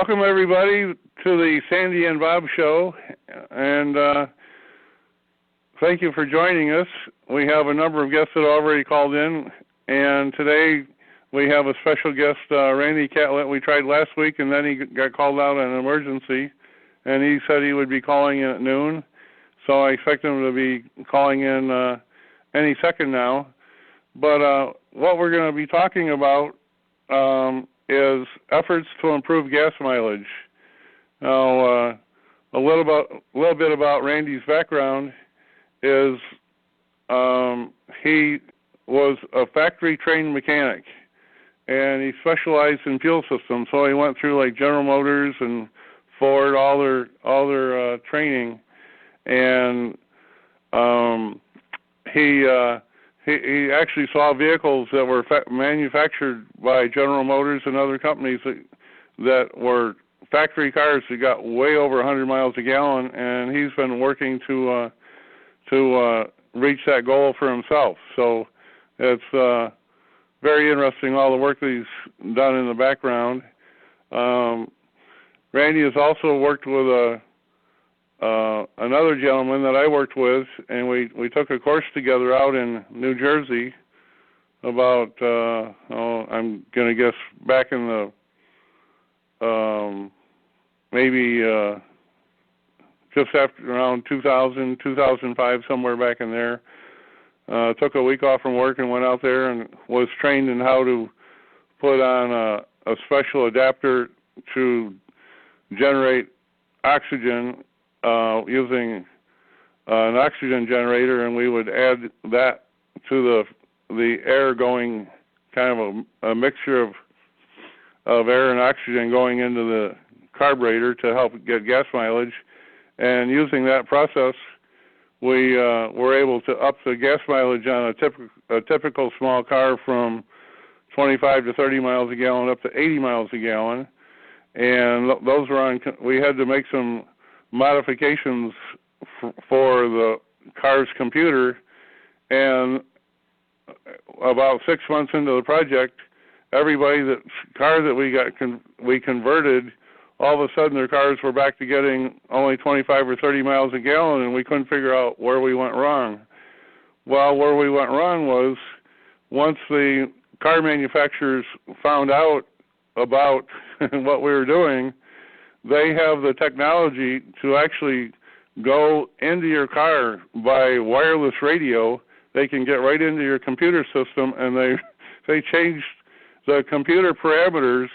Welcome, everybody, to the Sandy and Bob Show, and thank you for joining us. We have a number of guests that already called in, and today we have a special guest, Randy Catlett. We tried last week, and then he got called out on an emergency, and he said he would be calling in at noon, so I expect him to be calling in any second now. But what we're going to be talking about is efforts to improve gas mileage. Now, a little bit about Randy's background is he was a factory-trained mechanic, and he specialized in fuel systems. So he went through like General Motors and Ford, all their training, and he actually saw vehicles that were manufactured by General Motors and other companies that were factory cars that got way over 100 miles a gallon, and he's been working to reach that goal for himself. So it's very interesting, all the work that he's done in the background. Randy has also worked with another gentleman that I worked with, and we took a course together out in New Jersey about, I'm going to guess back in the, maybe just after around 2000, 2005, somewhere back in there. Took a week off from work and went out there and was trained in how to put on a special adapter to generate oxygen using an oxygen generator, and we would add that to the air going, kind of a mixture of air and oxygen going into the carburetor to help get gas mileage. And using that process, we were able to up the gas mileage on a typical small car from 25 to 30 miles a gallon up to 80 miles a gallon. And those were on. We had to make some modifications for the car's computer, and about 6 months into the project, car that we converted, all of a sudden their cars were back to getting only 25 or 30 miles a gallon, and we couldn't figure out where we went wrong. Well, where we went wrong was once the car manufacturers found out about what we were doing, they have the technology to actually go into your car by wireless radio. They can get right into your computer system, and they changed the computer parameters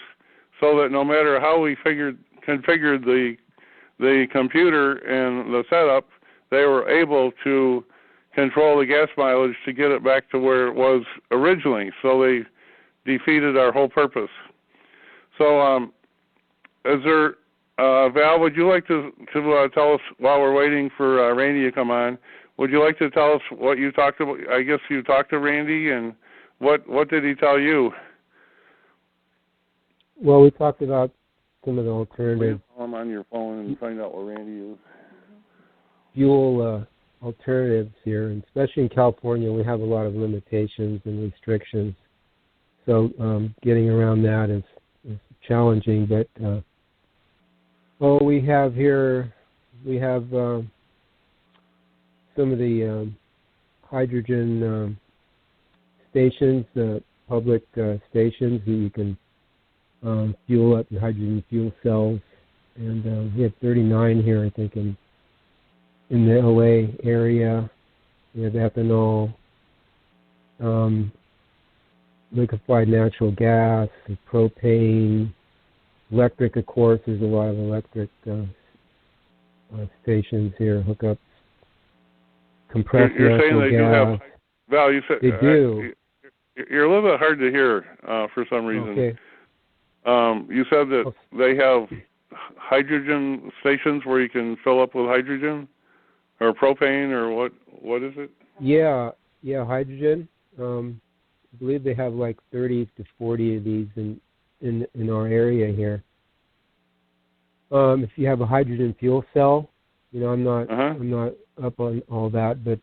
so that no matter how we configured the computer and the setup, they were able to control the gas mileage to get it back to where it was originally. So they defeated our whole purpose. So is there... Val, would you like to tell us, while we're waiting for Randy to come on, would you like to tell us what you talked about? I guess you talked to Randy, and what did he tell you? Well, we talked about some of the alternatives. Call him on your phone and find out where Randy is. Fuel alternatives here, and especially in California, we have a lot of limitations and restrictions. So getting around that is challenging, but... we have some of the hydrogen stations, public stations that you can fuel up in hydrogen fuel cells. And we have 39 here, I think, in the LA area. We have ethanol, liquefied natural gas, propane, electric, of course. There's a lot of electric stations here, hookups, compressed You're saying natural they gas. do have, Val, you said they do. You're a little bit hard to hear for some reason. Okay. You said that they have hydrogen stations where you can fill up with hydrogen or propane, or what is it? Yeah, hydrogen. I believe they have like 30 to 40 of these in our area here. If you have a hydrogen fuel cell, I'm not up on all that, but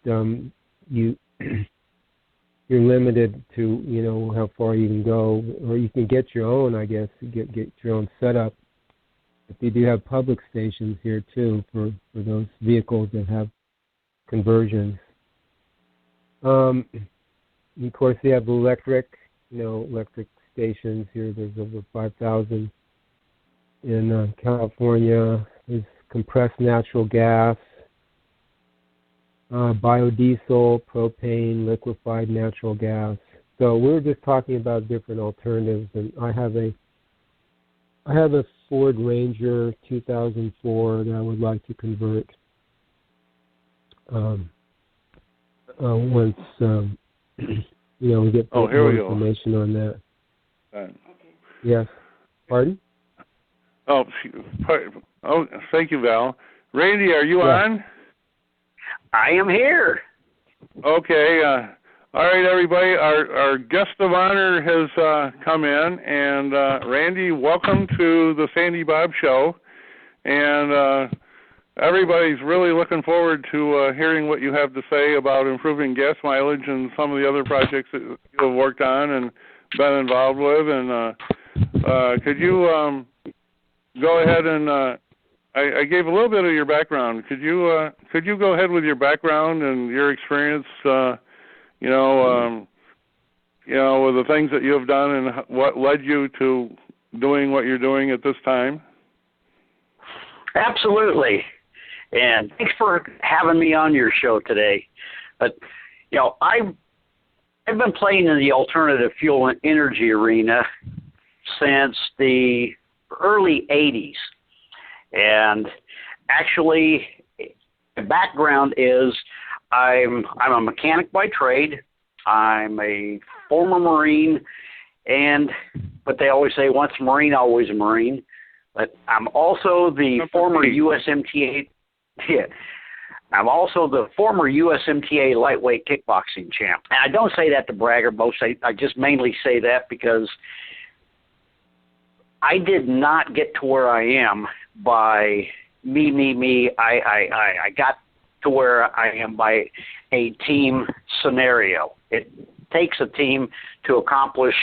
you're limited to how far you can go, or you can get your own, I guess, get your own setup. But they do have public stations here too for those vehicles that have conversions. And of course, they have electric stations here. There's over 5,000 in California. There's compressed natural gas, biodiesel, propane, liquefied natural gas. So we were just talking about different alternatives, and I have a Ford Ranger 2004 that I would like to convert once we get more information on that. Yes. Pardon? Oh, thank you, Val. Randy, are you on? I am here. Okay. All right, everybody. Our guest of honor has come in, and Randy, welcome to the Sandy Bob Show. And everybody's really looking forward to hearing what you have to say about improving gas mileage and some of the other projects that you have worked on and been involved with. And could you go ahead and I gave a little bit of your background. Could you go ahead with your background and your experience? With the things that you have done and what led you to doing what you're doing at this time? Absolutely. And thanks for having me on your show today. But, I've been playing in the alternative fuel and energy arena since the early 80s. And actually, my background is I'm a mechanic by trade. I'm a former Marine, but they always say once a Marine, always a Marine. But I'm also the former USMTA. Yeah, I'm also the former USMTA lightweight kickboxing champ. And I don't say that to brag or boast. I just mainly say that because I did not get to where I am by me. I got to where I am by a team scenario. It takes a team to accomplish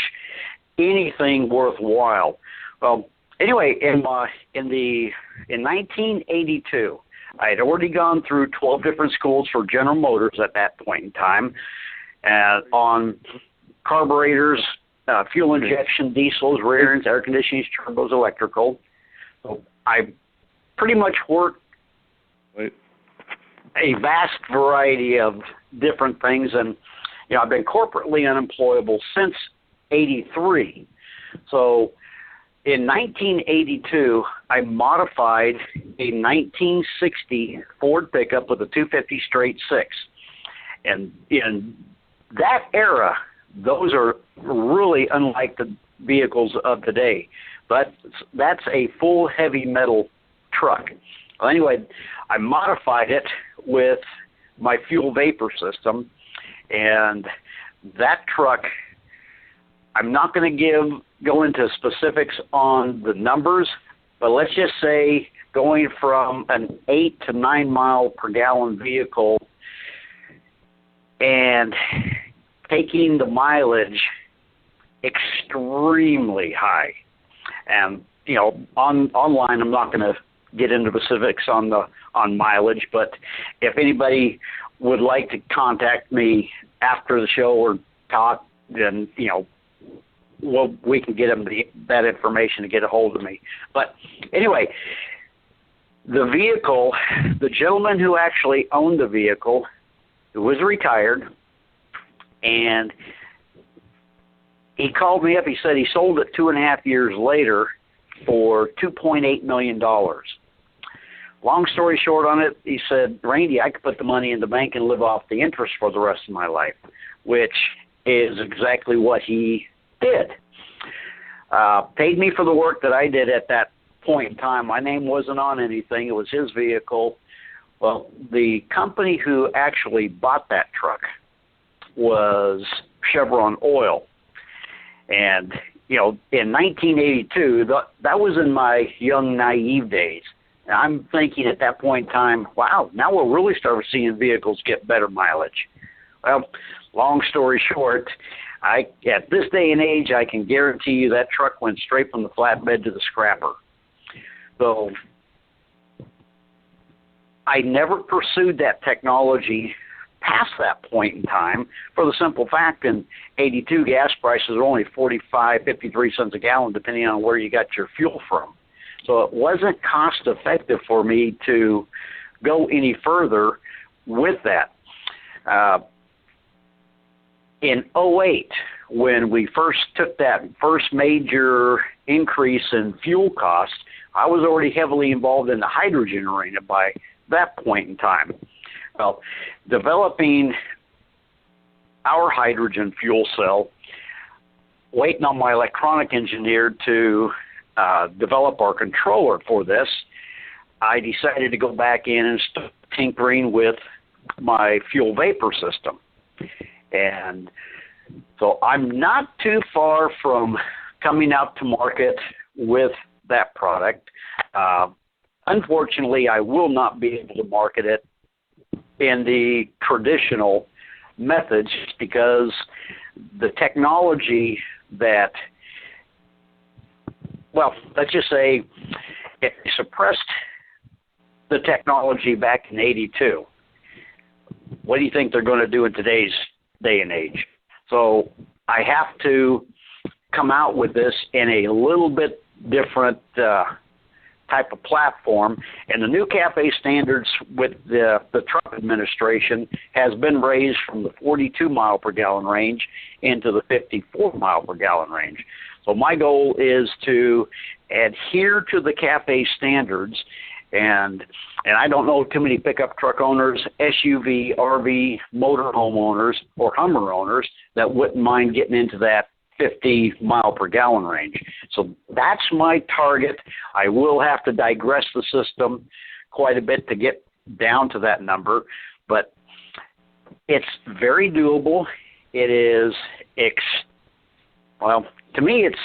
anything worthwhile. Well, anyway, in 1982, I had already gone through 12 different schools for General Motors at that point in time, on carburetors, fuel injection, diesels, rear ends, air conditioning, turbos, electrical. So I pretty much worked a vast variety of different things, and I've been corporately unemployable since '83. So in 1982, I modified a 1960 Ford pickup with a 250 straight six, and in that era, those are really unlike the vehicles of today. But that's a full heavy metal truck. Well, anyway, I modified it with my fuel vapor system, and that truck, I'm not going to go into specifics on the numbers, but let's just say going from an 8 to 9 mile per gallon vehicle and taking the mileage extremely high. And online, I'm not going to get into specifics on mileage, but if anybody would like to contact me after the show or talk, then we can get them that information to get a hold of me. But anyway, the vehicle, the gentleman who actually owned the vehicle, who was retired, and he called me up. He said he sold it 2.5 years later for $2.8 million. Long story short on it, he said, Randy, I could put the money in the bank and live off the interest for the rest of my life, which is exactly what he did. Paid me for the work that I did at that point in time. My name wasn't on anything. It was his vehicle. Well, the company who actually bought that truck was Chevron Oil. And, in 1982, that was in my young, naive days. And I'm thinking at that point in time, wow, now we'll really start seeing vehicles get better mileage. Well, long story short, at this day and age, I can guarantee you that truck went straight from the flatbed to the scrapper. So I never pursued that technology past that point in time for the simple fact in 82 gas prices are only 53 cents a gallon depending on where you got your fuel from. So it wasn't cost effective for me to go any further with that. In 08, when we first took that first major increase in fuel costs, I was already heavily involved in the hydrogen arena by that point in time. Well, developing our hydrogen fuel cell, waiting on my electronic engineer to develop our controller for this, I decided to go back in and start tinkering with my fuel vapor system. And so I'm not too far from coming out to market with that product. Unfortunately, I will not be able to market it in the traditional methods because the technology that, well, let's just say it suppressed the technology back in 82. What do you think they're going to do in today's day and age? So I have to come out with this in a little bit different type of platform. And the new CAFE standards with the Trump administration has been raised from the 42 mile per gallon range into the 54 mile per gallon range. So my goal is to adhere to the CAFE standards, and I don't know too many pickup truck owners, SUV, RV, motorhome owners, or Hummer owners that wouldn't mind getting into that 50 mile per gallon range. So that's my target. I will have to digress the system quite a bit to get down to that number, but it's very doable. It is, well, to me it's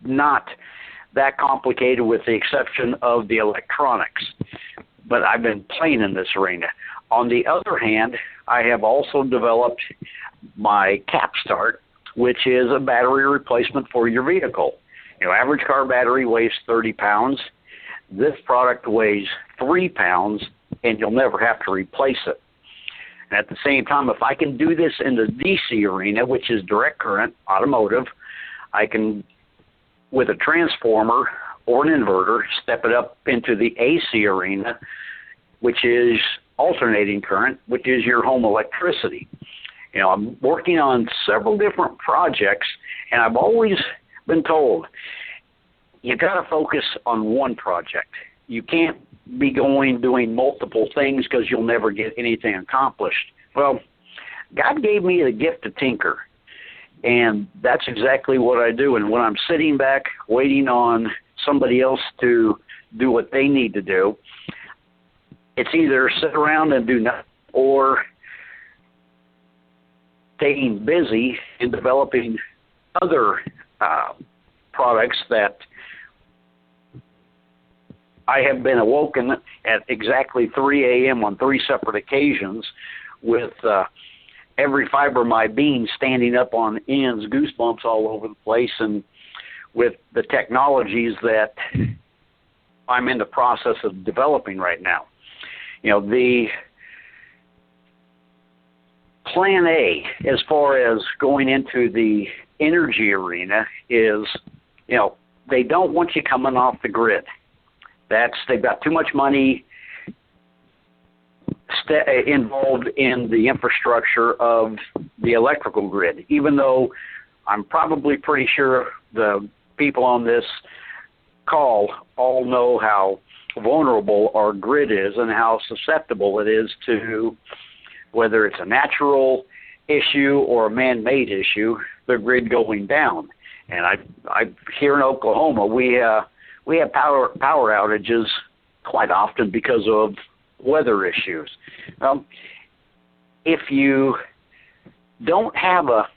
not that complicated with the exception of the electronics, but I've been playing in this arena. On the other hand, I have also developed my Capstart, which is a battery replacement for your vehicle. You know, average car battery weighs 30 pounds. This product weighs 3 pounds, and you'll never have to replace it. And at the same time, if I can do this in the DC arena, which is direct current, automotive, I can, with a transformer or an inverter, step it up into the AC arena, which is alternating current, which is your home electricity. You know, I'm working on several different projects, and I've always been told, you got to focus on one project. You can't be doing multiple things because you'll never get anything accomplished. Well, God gave me the gift to tinker, and that's exactly what I do. And when I'm sitting back waiting on somebody else to do what they need to do, it's either sit around and do nothing or staying busy in developing other products that I have been awoken at exactly 3 a.m. on 3 separate occasions with every fiber of my being standing up on ends, goosebumps all over the place, and with the technologies that I'm in the process of developing right now. You know, the plan A, as far as going into the energy arena, is, you know, they don't want you coming off the grid. They've got too much money involved in the infrastructure of the electrical grid, even though I'm probably pretty sure the people on this call all know how vulnerable our grid is and how susceptible it is to, whether it's a natural issue or a man-made issue, the grid going down. And I here in Oklahoma, we have power outages quite often because of weather issues. If you don't have a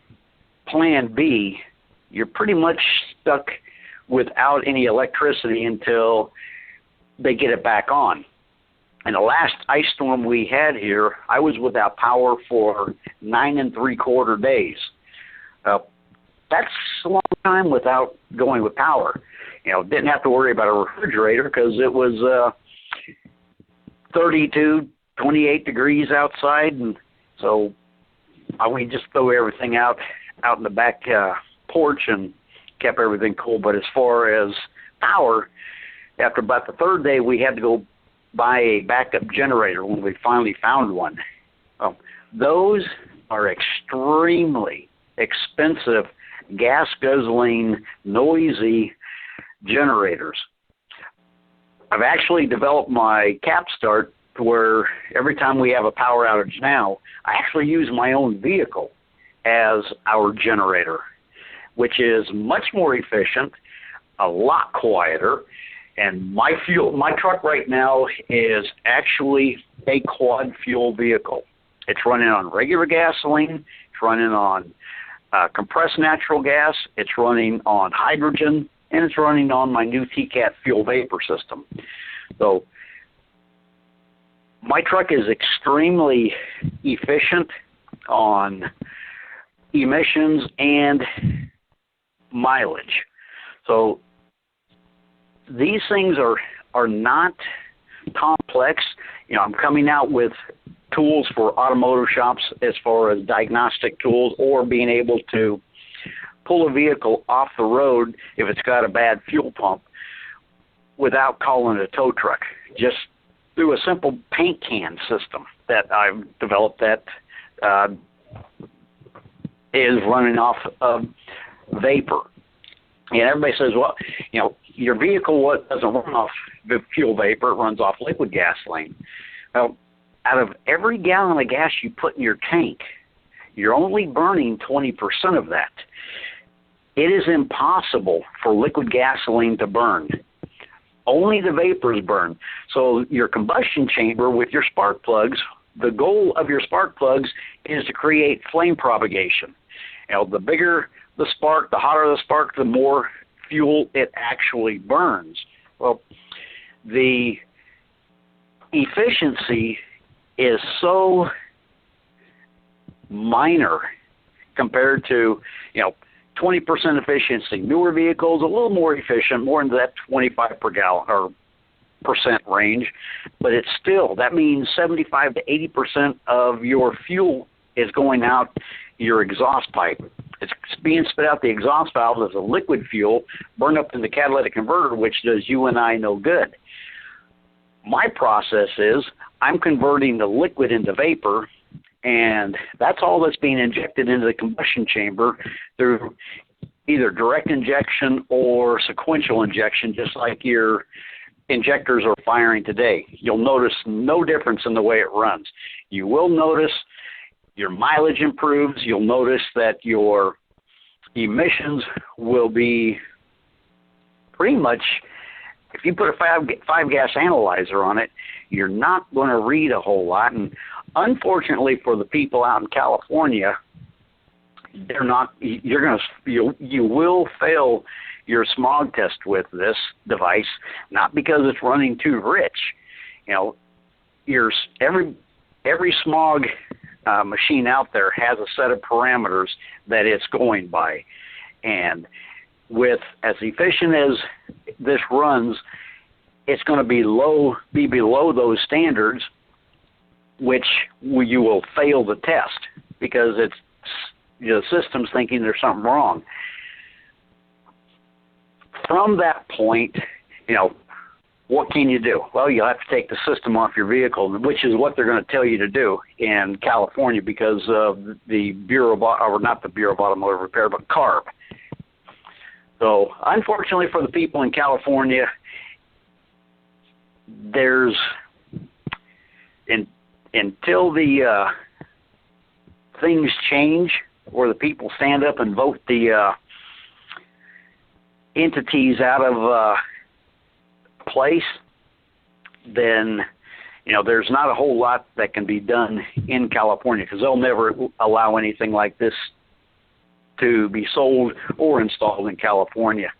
plan B, you're pretty much stuck without any electricity until they get it back on. And the last ice storm we had here, I was without power for 9 3/4 days. That's a long time without going with power. didn't have to worry about a refrigerator because it was 32, 28 degrees outside, and so we just throw everything out in the back porch and kept everything cool. But as far as power, after about the third day, we had to go buy a backup generator when we finally found one. Those are extremely expensive, gas-guzzling, noisy generators. I've actually developed my cap start to where every time we have a power outage now, I actually use my own vehicle as our generator, which is much more efficient, a lot quieter, and my truck right now is actually a quad fuel vehicle. It's running on regular gasoline, it's running on compressed natural gas, it's running on hydrogen, and it's running on my new TCAT fuel vapor system. So my truck is extremely efficient on emissions and mileage. So these things are not complex. I'm coming out with tools for automotive shops as far as diagnostic tools or being able to pull a vehicle off the road if it's got a bad fuel pump without calling it a tow truck, just through a simple paint can system that I've developed that is running off of vapor. And everybody says, well, your vehicle doesn't run off fuel vapor, it runs off liquid gasoline. Well, out of every gallon of gas you put in your tank, you're only burning 20% of that. It is impossible for liquid gasoline to burn. Only the vapors burn. So your combustion chamber with your spark plugs, the goal of your spark plugs is to create flame propagation. The bigger the spark, the hotter the spark, the more fuel it actually burns. Well, the efficiency is so minor compared to, 20% efficiency. Newer vehicles, a little more efficient, more into that 25 per gallon or percent range, but it's still, that means 75 to 80% of your fuel is going out your exhaust pipe. It's being spit out the exhaust valve as a liquid fuel, burned up in the catalytic converter, which does you and I no good. My process is I'm converting the liquid into vapor, and that's all that's being injected into the combustion chamber through either direct injection or sequential injection, just like your injectors are firing today. You'll notice no difference in the way it runs. You will notice your mileage improves. You'll notice that your emissions will be pretty much, if you put a five gas analyzer on it, you're not going to read a whole lot. And unfortunately for the people out in California, you will fail your smog test with this device, not because it's running too rich. Every smog machine out there has a set of parameters that it's going by, and with as efficient as this runs, it's going to be below those standards, which you will fail the test because it's the system's thinking there's something wrong. From that point, what can you do? Well, you'll have to take the system off your vehicle, which is what they're going to tell you to do in California because of the Bureau of, not the Bureau of Automotive Repair, but CARB. So, unfortunately for the people in California, there's until the things change, or the people stand up and vote the entities out of place, then there's not a whole lot that can be done in California because they'll never allow anything like this to be sold or installed in California.